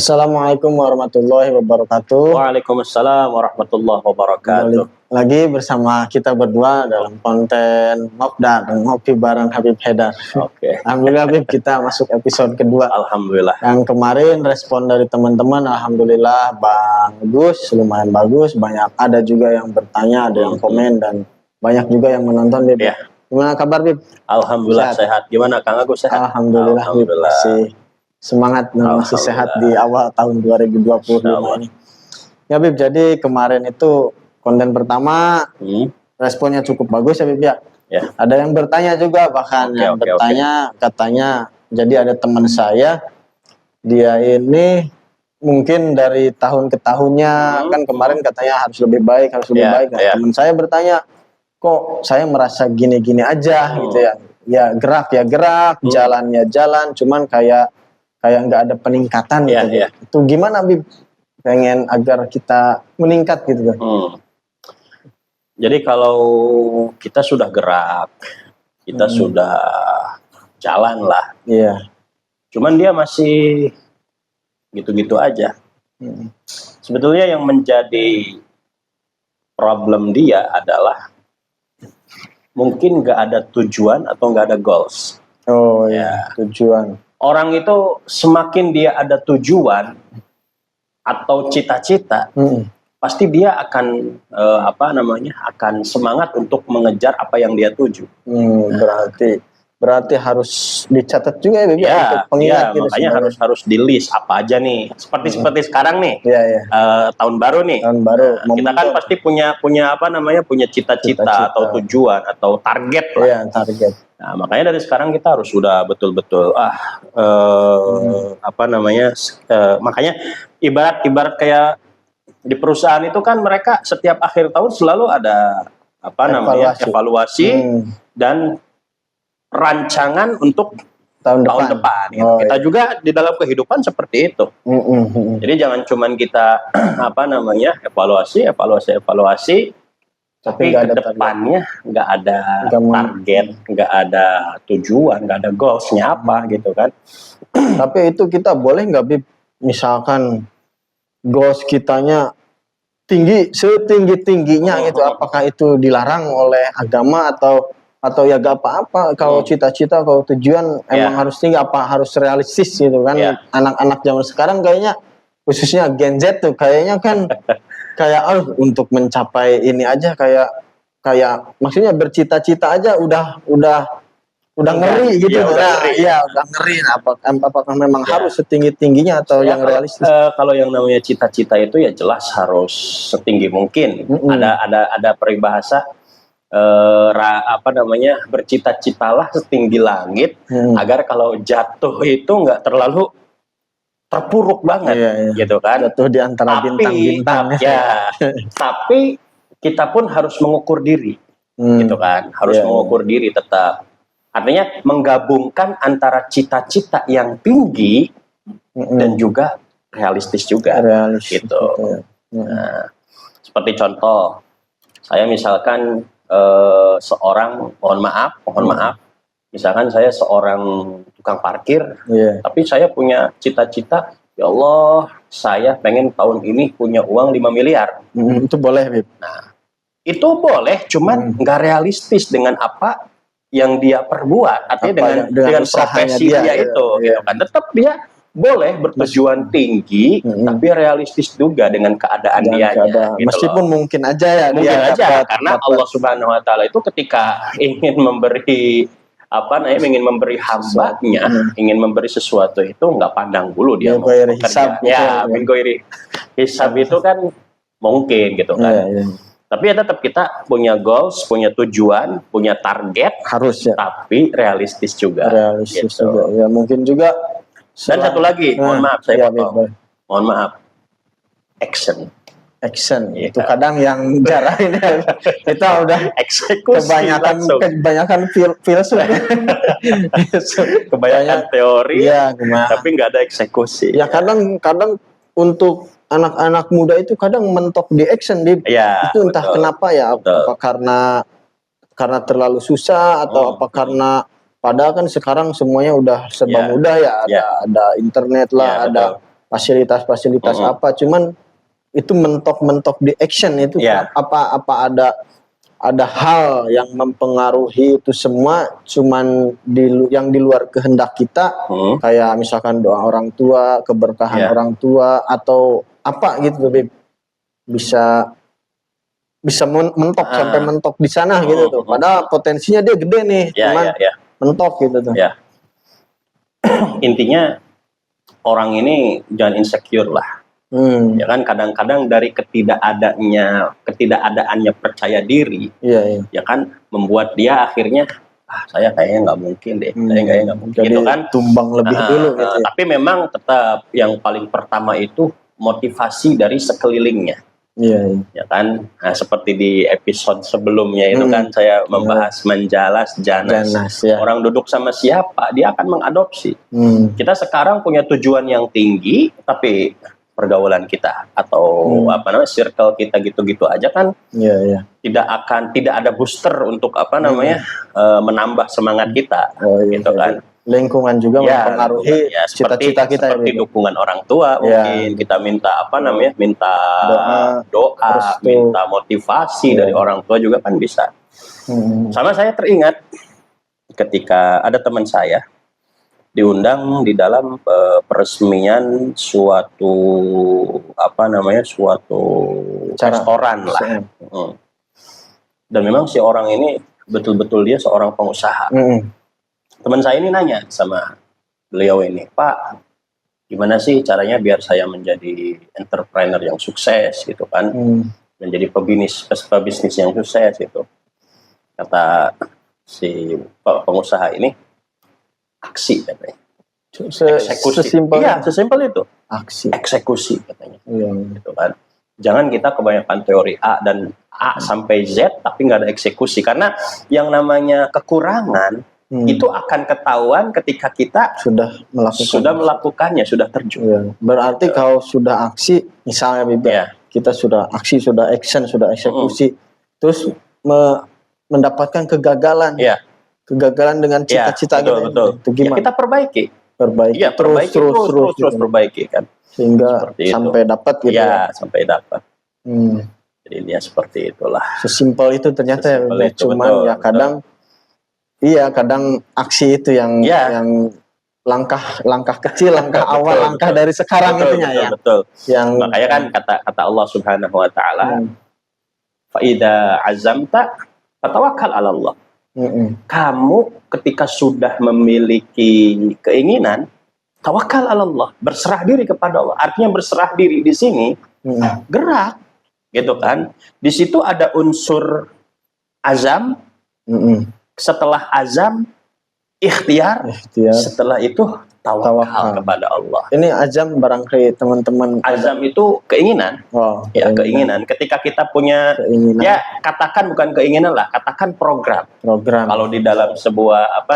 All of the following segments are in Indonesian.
Assalamualaikum warahmatullahi wabarakatuh. Waalaikumsalam warahmatullahi wabarakatuh. Lagi bersama kita berdua dalam konten Ngobdar, ngopi bareng Habib Haidar. Oke. Alhamdulillah Habib, kita masuk episode kedua. Alhamdulillah. Yang kemarin respon dari teman-teman alhamdulillah bagus, lumayan bagus. Banyak, ada juga yang bertanya, ada yang komen, dan banyak juga yang menonton Habib. Ya. Gimana kabar Habib? Alhamdulillah sehat. Gimana Kang Agus, sehat? Alhamdulillah, Habib, masih semangat dan masih sehat di awal tahun 2025 ini. Ya Bib, jadi kemarin itu konten pertama responnya cukup bagus ya Bib ya. Ada yang bertanya juga, bahkan yang bertanya katanya, jadi ada teman saya, dia ini mungkin dari tahun ke tahunnya kan kemarin katanya harus lebih baik, harus lebih baik. Nah, teman saya bertanya, kok saya merasa gini-gini aja gitu ya. Ya gerak ya gerak, jalan ya jalan, cuman kayak nggak ada peningkatan gitu. Itu gimana Bib? Pengen agar kita meningkat gitu kan. Jadi kalau kita sudah gerak, kita sudah jalan lah. Iya. Cuman dia masih gitu-gitu aja. Sebetulnya yang menjadi problem dia adalah mungkin nggak ada tujuan atau nggak ada goals. Oh ya, tujuan. Orang itu semakin dia ada tujuan atau cita-cita, pasti dia akan akan semangat untuk mengejar apa yang dia tuju. Berarti harus dicatat juga ya, pengingat gitu. Makanya harus di list apa aja nih. Seperti sekarang nih, tahun baru nih. Tahun baru. Kita kan pasti punya cita-cita atau tujuan atau target lah. Iya, target. Nah, makanya dari sekarang kita harus sudah betul-betul makanya ibarat kayak di perusahaan itu kan mereka setiap akhir tahun selalu ada evaluasi dan rancangan untuk tahun depan. Gitu. Kita juga di dalam kehidupan seperti itu. Jadi jangan cuman kita evaluasi tapi ke depannya nggak ada target, nggak ada tujuan, nggak ada goalsnya apa gitu kan. Tapi itu kita boleh nggak Bib, misalkan goals kitanya setinggi-tingginya gitu, apakah itu dilarang oleh agama atau ya gak apa-apa kalau cita-cita, kalau tujuan emang harus tinggi, apa harus realistis gitu kan. Anak-anak zaman sekarang kayaknya, khususnya Gen Z tuh kayaknya kan kayak untuk mencapai ini aja kayak maksudnya bercita-cita aja udah ngeri gitu. Udah ngeri. Apakah memang harus setinggi-tingginya atau yang realistis? Kalau yang namanya cita-cita itu ya jelas harus setinggi mungkin. Ada peribahasa bercita-citalah setinggi langit agar kalau jatuh itu nggak terlalu terpuruk banget, gitu kan? Jatuh di antara bintang-bintang. Tapi kita pun harus mengukur diri, gitu kan? Harus mengukur diri tetap. Artinya menggabungkan antara cita-cita yang tinggi dan juga realistis juga, gitu. Nah, seperti contoh, saya misalkan mohon maaf. Misalkan saya seorang tukang parkir, tapi saya punya cita-cita, ya Allah, saya pengen tahun ini punya uang 5 miliar. Itu boleh, Bib? Nah, itu boleh, cuman nggak realistis dengan apa yang dia perbuat, artinya dengan profesi dia itu. Gitu kan. Tetap dia boleh bertujuan tinggi, tapi realistis juga dengan keadaan dia. Gitu meskipun mungkin aja karena Allah Subhanahu Wa Taala itu ketika ingin memberi hambanya, ingin memberi sesuatu itu nggak pandang bulu dia mau bekerja. Hisab itu kan mungkin gitu kan. Tapi ya tetap kita punya goals, punya tujuan, punya target, harus ya. Tapi realistis juga. Ya mungkin juga. Dan satu lagi, mohon maaf saya potong. Mohon maaf, action itu kadang yang jarang ini kita udah eksekusi kebanyakan filsuf kebanyakan teori tapi nggak ada eksekusi ya. Kadang untuk anak-anak muda itu kadang mentok di action itu entah kenapa ya, apa karena terlalu susah atau apa karena padahal kan sekarang semuanya udah serba mudah ya, ada internet lah, ada fasilitas apa, cuman itu mentok di action itu apa ada hal yang mempengaruhi itu semua, cuman yang di luar kehendak kita, kayak misalkan doa orang tua, keberkahan orang tua, atau apa gitu, Beb. Bisa mentok sampai mentok di sana gitu tuh. Padahal potensinya dia gede nih, cuman mentok gitu tuh. Intinya orang ini jangan insecure lah. Ya kan, kadang-kadang dari ketidakadaannya percaya diri, ya kan, membuat dia akhirnya saya kayaknya nggak mungkin deh, saya kayaknya nggak mungkin, gitu kan, tumbang lebih dulu gitu. Tapi memang tetap yang paling pertama itu motivasi dari sekelilingnya. Ya kan, seperti di episode sebelumnya itu kan saya membahas menjalas janas. Orang duduk sama siapa, dia akan mengadopsi. Kita sekarang punya tujuan yang tinggi, tapi pergaulan kita atau circle kita gitu-gitu aja kan tidak ada booster untuk menambah semangat kita, gitu kan. Lingkungan juga mempengaruhi cita-cita kita, seperti dukungan orang tua, mungkin kita minta minta doa, minta motivasi dari orang tua juga kan bisa. Sama saya teringat ketika ada teman saya diundang di dalam peresmian suatu restoran lah. Dan memang si orang ini betul-betul dia seorang pengusaha. Teman saya ini nanya sama beliau ini, Pak, gimana sih caranya biar saya menjadi entrepreneur yang sukses gitu kan, menjadi pebisnis yang sukses gitu. Kata si pengusaha ini, aksi katanya. Eksekusi. Sesimpel itu. Eksekusi katanya. Gitu kan. Jangan kita kebanyakan teori A sampai Z tapi nggak ada eksekusi, karena yang namanya kekurangan itu akan ketahuan ketika kita sudah melakukannya, sudah terjun. Berarti kalau sudah aksi, misalnya kita sudah aksi, sudah action, sudah eksekusi, terus mendapatkan kegagalan. Kegagalan dengan cita-cita itu gimana? Kita perbaiki terus perbaiki kan, sehingga sampai dapat gitu. Sampai dapat. Jadi dia seperti itulah. Sesimpel itu ternyata. Cuman kadang aksi itu yang langkah kecil, langkah awal, langkah dari sekarang itunya betul. Yang makanya kan kata Allah Subhanahu wa taala, fa idza azamta fatawakkal 'ala Allah. Kamu ketika sudah memiliki keinginan, tawakal 'ala Allah, berserah diri kepada Allah. Artinya berserah diri di sini gerak, gitu kan? Di situ ada unsur azam, setelah azam ikhtiar, setelah itu tawakal kepada Allah. Ini azam barangkali teman-teman. Azam itu keinginan. Keinginan. Ketika kita punya keinginan. Katakan bukan keinginan lah, katakan program. Kalau di dalam sebuah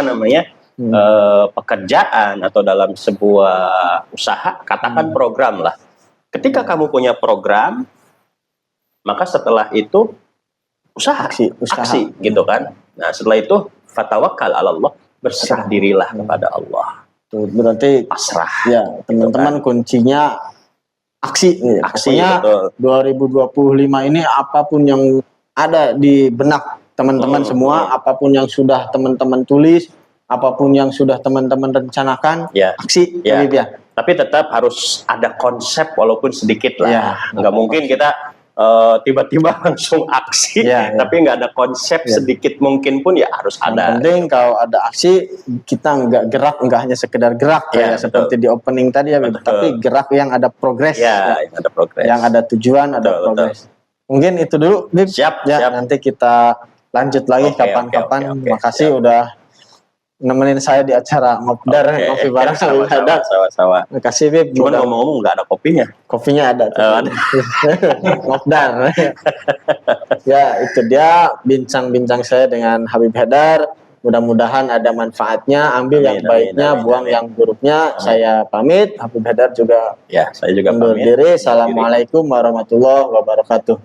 pekerjaan atau dalam sebuah usaha, katakan program lah. Ketika kamu punya program, maka setelah itu usaha, aksi gitu kan. Nah, setelah itu fatawakkal 'ala Allah, berserah dirilah kepada Allah. Berarti pasrah. Teman-teman, kuncinya aksi. Aksinya 2025 ini apapun yang ada di benak teman-teman semua, apapun yang sudah teman-teman tulis, apapun yang sudah teman-teman rencanakan, aksi. Tapi tetap harus ada konsep walaupun sedikit lah. Nggak mungkin kita tiba-tiba langsung aksi, tapi nggak ada konsep sedikit mungkin pun harus ada. Yang penting kalau ada aksi, kita nggak gerak, nggak hanya sekedar gerak seperti di opening tadi tapi gerak yang ada progres, yang ada progres, yang ada tujuan, ada progres. Mungkin itu dulu, Bib. Siap. Nanti kita lanjut lagi kapan-kapan. Makasih udah nemenin saya di acara Ngobdar, ngopi bareng sama sama. Makasih, Bib. Cuman ngomong-ngomong nggak ada kopinya. Kopinya ada. Ada. Ngobdar. Itu dia bincang-bincang saya dengan Habib Haidar. Mudah-mudahan ada manfaatnya. Ambil yang baiknya, buang yang buruknya. Saya pamit. Habib Haidar juga. Saya juga undur diri. Assalamualaikum warahmatullahi wabarakatuh.